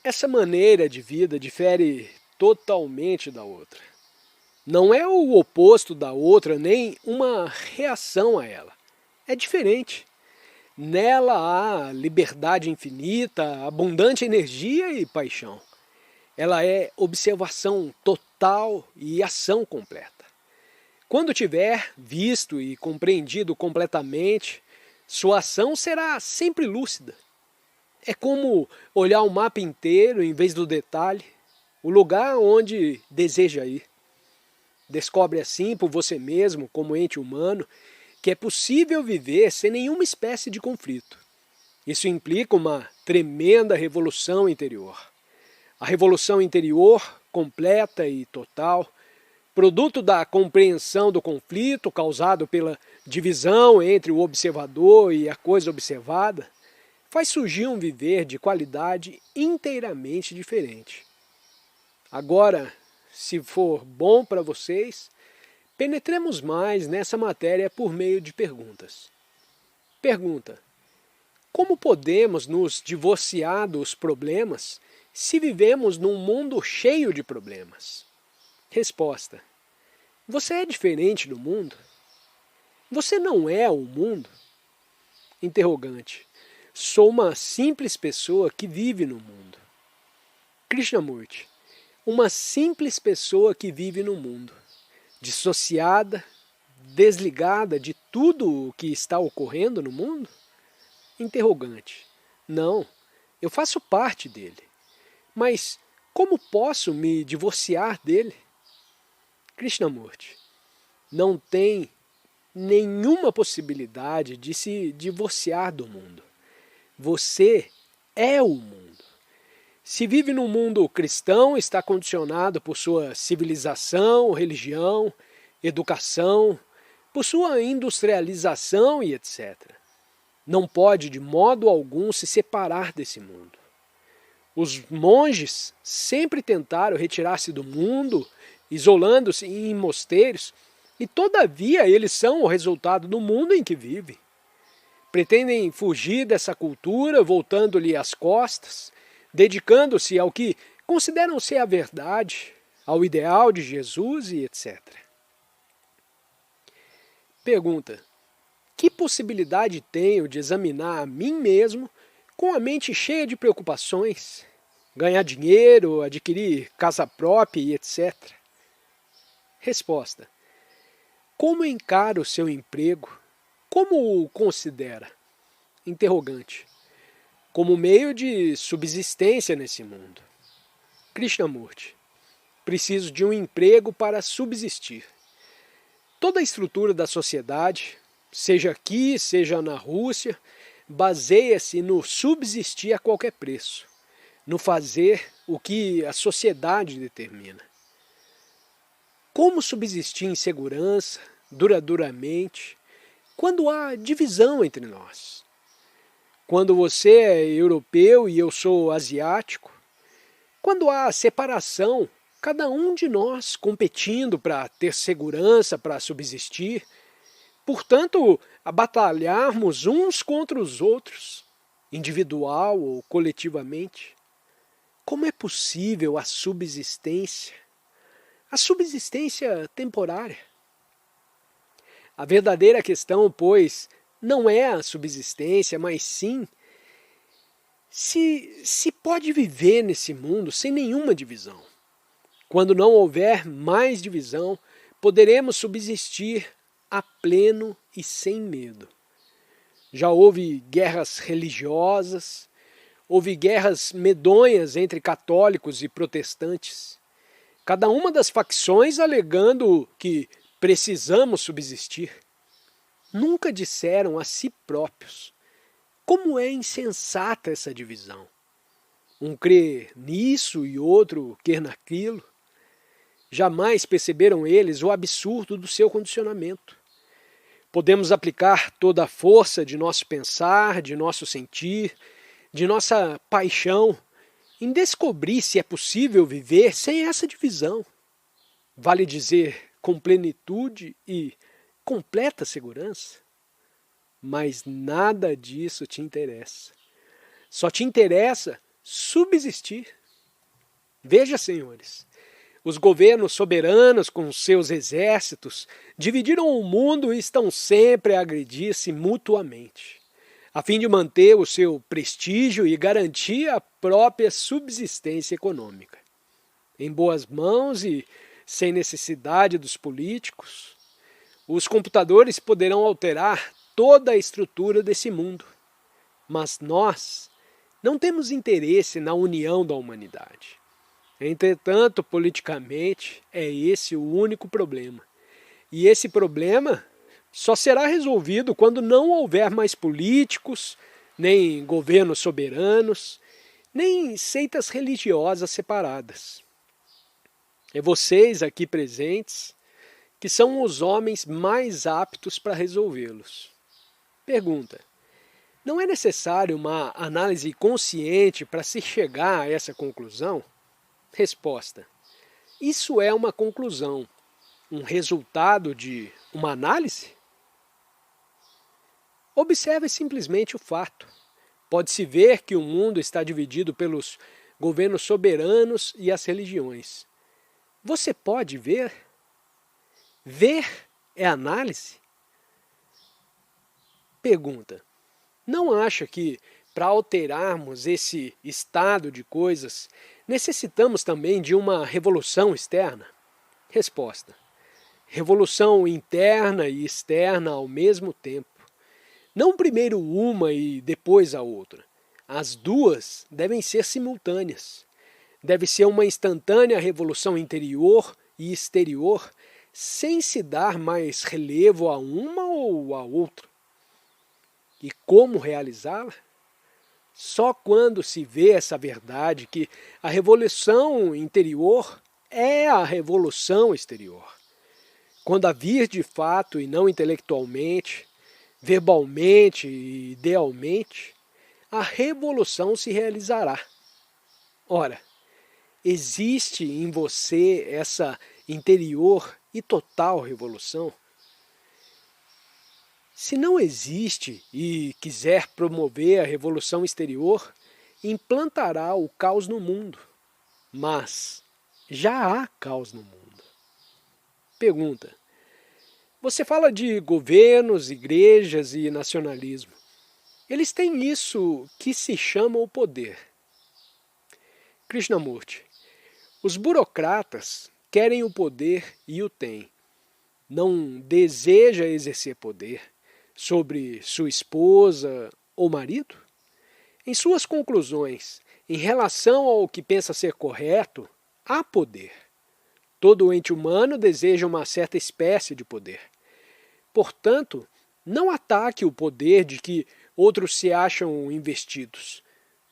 Essa maneira de vida difere totalmente da outra. Não é o oposto da outra, nem uma reação a ela. É diferente. Nela há liberdade infinita, abundante energia e paixão. Ela é observação total e ação completa. Quando tiver visto e compreendido completamente, sua ação será sempre lúcida. É como olhar o mapa inteiro em vez do detalhe, o lugar onde deseja ir. Descobre assim por você mesmo, como ente humano, que é possível viver sem nenhuma espécie de conflito. Isso implica uma tremenda revolução interior. A revolução interior, completa e total, produto da compreensão do conflito causado pela divisão entre o observador e a coisa observada, faz surgir um viver de qualidade inteiramente diferente. Agora, se for bom para vocês, penetremos mais nessa matéria por meio de perguntas. Pergunta: como podemos nos divorciar dos problemas se vivemos num mundo cheio de problemas? Resposta: você é diferente do mundo? Você não é o mundo? Interrogante: sou uma simples pessoa que vive no mundo. Krishnamurti: uma simples pessoa que vive no mundo, dissociada, desligada de tudo o que está ocorrendo no mundo? Interrogante: não, eu faço parte dele. Mas como posso me divorciar dele? Krishnamurti: não tem nenhuma possibilidade de se divorciar do mundo. Você é o mundo. Se vive num mundo cristão, está condicionado por sua civilização, religião, educação, por sua industrialização e etc. Não pode de modo algum se separar desse mundo. Os monges sempre tentaram retirar-se do mundo, isolando-se em mosteiros, e todavia eles são o resultado do mundo em que vivem. Pretendem fugir dessa cultura, voltando-lhe as costas, dedicando-se ao que consideram ser a verdade, ao ideal de Jesus e etc. Pergunta: que possibilidade tenho de examinar a mim mesmo com a mente cheia de preocupações, ganhar dinheiro, adquirir casa própria e etc. Resposta: como encara o seu emprego? Como o considera? Interrogante: como meio de subsistência nesse mundo. Krishnamurti: preciso de um emprego para subsistir. Toda a estrutura da sociedade, seja aqui, seja na Rússia, baseia-se no subsistir a qualquer preço, no fazer o que a sociedade determina. Como subsistir em segurança, duradouramente, quando há divisão entre nós? Quando você é europeu e eu sou asiático? Quando há separação, cada um de nós competindo para ter segurança, para subsistir, portanto, a batalharmos uns contra os outros, individual ou coletivamente? Como é possível a subsistência? A subsistência temporária. A verdadeira questão, pois, não é a subsistência, mas sim se pode viver nesse mundo sem nenhuma divisão. Quando não houver mais divisão, poderemos subsistir a pleno e sem medo. Já houve guerras religiosas, houve guerras medonhas entre católicos e protestantes, cada uma das facções alegando que precisamos subsistir. Nunca disseram a si próprios como é insensata essa divisão. Um crê nisso e outro quer naquilo. Jamais perceberam eles o absurdo do seu condicionamento. Podemos aplicar toda a força de nosso pensar, de nosso sentir, de nossa paixão, em descobrir se é possível viver sem essa divisão. Vale dizer, com plenitude e completa segurança? Mas nada disso te interessa. Só te interessa subsistir. Veja, senhores, os governos soberanos com seus exércitos dividiram o mundo e estão sempre a agredir-se mutuamente, a fim de manter o seu prestígio e garantir a própria subsistência econômica. Em boas mãos e sem necessidade dos políticos, os computadores poderão alterar toda a estrutura desse mundo. Mas nós não temos interesse na união da humanidade. Entretanto, politicamente, é esse o único problema. E esse problema só será resolvido quando não houver mais políticos, nem governos soberanos, nem seitas religiosas separadas. É vocês aqui presentes que são os homens mais aptos para resolvê-los. Pergunta: não é necessário uma análise consciente para se chegar a essa conclusão? Resposta: isso é uma conclusão, um resultado de uma análise? Observe simplesmente o fato. Pode-se ver que o mundo está dividido pelos governos soberanos e as religiões. Você pode ver? Ver é análise? Pergunta: não acha que, para alterarmos esse estado de coisas, necessitamos também de uma revolução externa? Resposta: revolução interna e externa ao mesmo tempo. Não primeiro uma e depois a outra. As duas devem ser simultâneas. Deve ser uma instantânea revolução interior e exterior, sem se dar mais relevo a uma ou a outra. E como realizá-la? Só quando se vê essa verdade que a revolução interior é a revolução exterior. Quando a vir de fato e não intelectualmente, verbalmente e idealmente, a revolução se realizará. Ora, existe em você essa interior e total revolução? Se não existe e quiser promover a revolução exterior, implantará o caos no mundo. Mas já há caos no mundo. Pergunta: você fala de governos, igrejas e nacionalismo. Eles têm isso que se chama o poder. Krishnamurti: os burocratas querem o poder e o têm. Não deseja exercer poder sobre sua esposa ou marido? Em suas conclusões, em relação ao que pensa ser correto, há poder. Todo ente humano deseja uma certa espécie de poder. Portanto, não ataque o poder de que outros se acham investidos.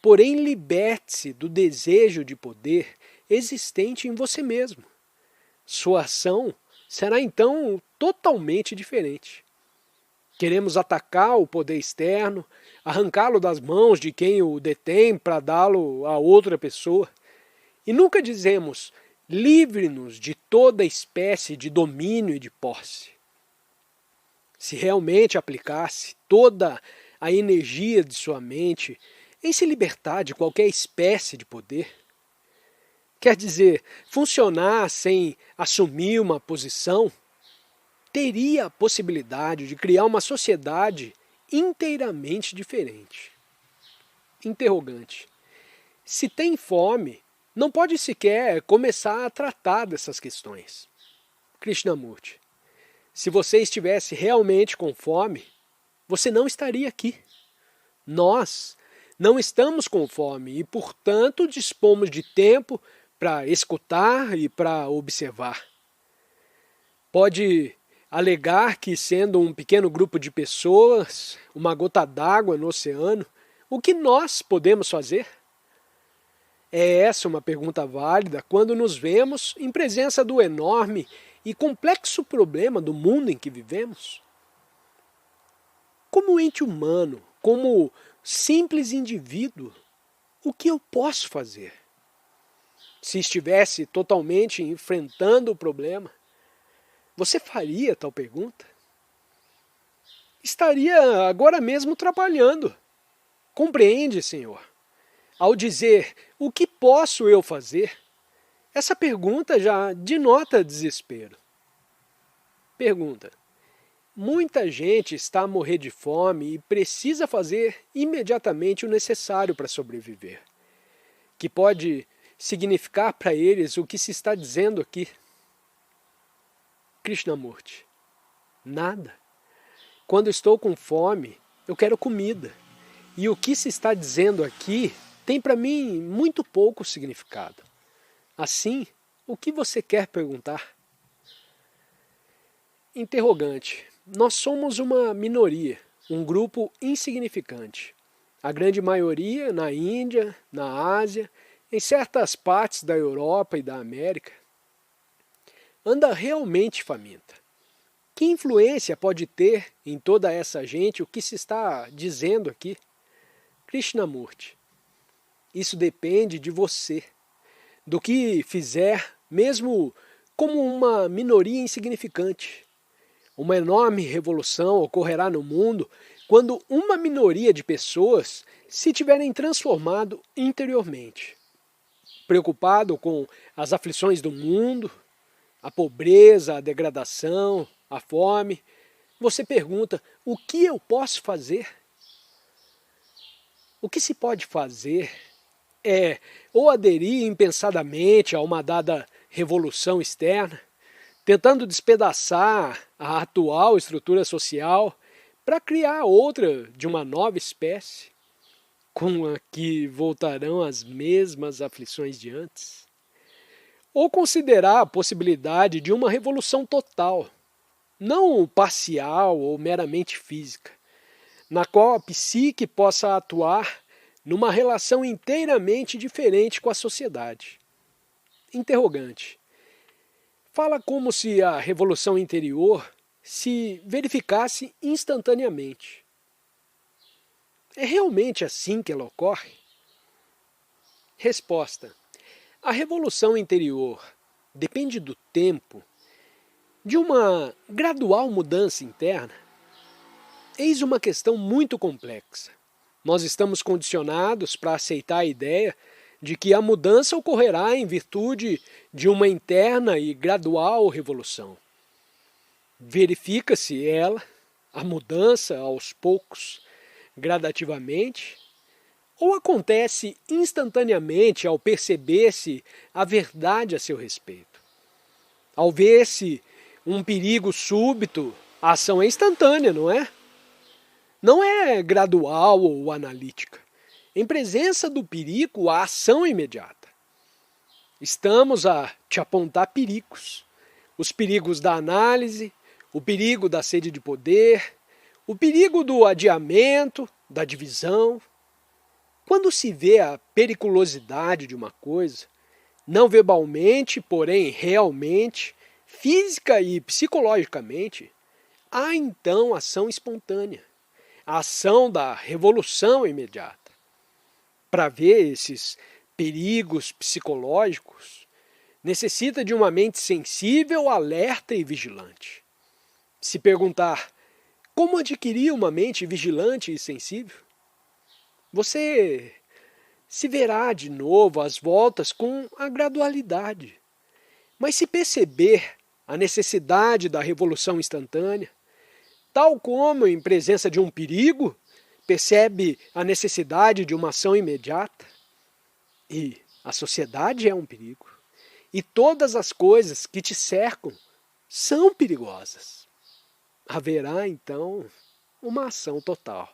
Porém, liberte-se do desejo de poder existente em você mesmo. Sua ação será então totalmente diferente. Queremos atacar o poder externo, arrancá-lo das mãos de quem o detém para dá-lo a outra pessoa. E nunca dizemos: livre-nos de toda espécie de domínio e de posse. Se realmente aplicasse toda a energia de sua mente em se libertar de qualquer espécie de poder, quer dizer, funcionar sem assumir uma posição, teria a possibilidade de criar uma sociedade inteiramente diferente. Interrogante: se tem fome, não pode sequer começar a tratar dessas questões. Krishnamurti: se você estivesse realmente com fome, você não estaria aqui. Nós não estamos com fome e, portanto, dispomos de tempo para escutar e para observar. Pode alegar que, sendo um pequeno grupo de pessoas, uma gota d'água no oceano, o que nós podemos fazer? É essa uma pergunta válida quando nos vemos em presença do enorme e complexo problema do mundo em que vivemos. Como ente humano, como simples indivíduo, o que eu posso fazer? Se estivesse totalmente enfrentando o problema, você faria tal pergunta? Estaria agora mesmo trabalhando. Compreende, Senhor? Ao dizer o que posso eu fazer, essa pergunta já denota desespero. Pergunta: muita gente está a morrer de fome e precisa fazer imediatamente o necessário para sobreviver, que pode significar para eles o que se está dizendo aqui. Krishnamurti: nada. Quando estou com fome, eu quero comida. E o que se está dizendo aqui tem para mim muito pouco significado. Assim, o que você quer perguntar? Interrogante: nós somos uma minoria, um grupo insignificante. A grande maioria na Índia, na Ásia, em certas partes da Europa e da América, anda realmente faminta. Que influência pode ter em toda essa gente o que se está dizendo aqui? Krishnamurti: isso depende de você, do que fizer, mesmo como uma minoria insignificante. Uma enorme revolução ocorrerá no mundo quando uma minoria de pessoas se tiverem transformado interiormente. Preocupado com as aflições do mundo, a pobreza, a degradação, a fome, você pergunta: o que eu posso fazer? O que se pode fazer é ou aderir impensadamente a uma dada revolução externa, tentando despedaçar a atual estrutura social para criar outra de uma nova espécie, com a que voltarão as mesmas aflições de antes, ou considerar a possibilidade de uma revolução total, não parcial ou meramente física, na qual a psique possa atuar numa relação inteiramente diferente com a sociedade. Interrogante: fala como se a revolução interior se verificasse instantaneamente. É realmente assim que ela ocorre? Resposta: a revolução interior depende do tempo, de uma gradual mudança interna. Eis uma questão muito complexa. Nós estamos condicionados para aceitar a ideia de que a mudança ocorrerá em virtude de uma interna e gradual revolução. Verifica-se ela, a mudança, aos poucos, gradativamente, ou acontece instantaneamente ao perceber-se a verdade a seu respeito? Ao ver-se um perigo súbito, a ação é instantânea, não é? Não é gradual ou analítica. Em presença do perigo, a ação é imediata. Estamos a te apontar perigos. Os perigos da análise, o perigo da sede de poder, o perigo do adiamento, da divisão. Quando se vê a periculosidade de uma coisa, não verbalmente, porém realmente, física e psicologicamente, há então ação espontânea, a ação da revolução imediata. Para ver esses perigos psicológicos, necessita de uma mente sensível, alerta e vigilante. Se perguntar como adquirir uma mente vigilante e sensível, você se verá de novo às voltas com a gradualidade. Mas se perceber a necessidade da revolução instantânea, tal como em presença de um perigo, percebe a necessidade de uma ação imediata, e a sociedade é um perigo, e todas as coisas que te cercam são perigosas, haverá então uma ação total.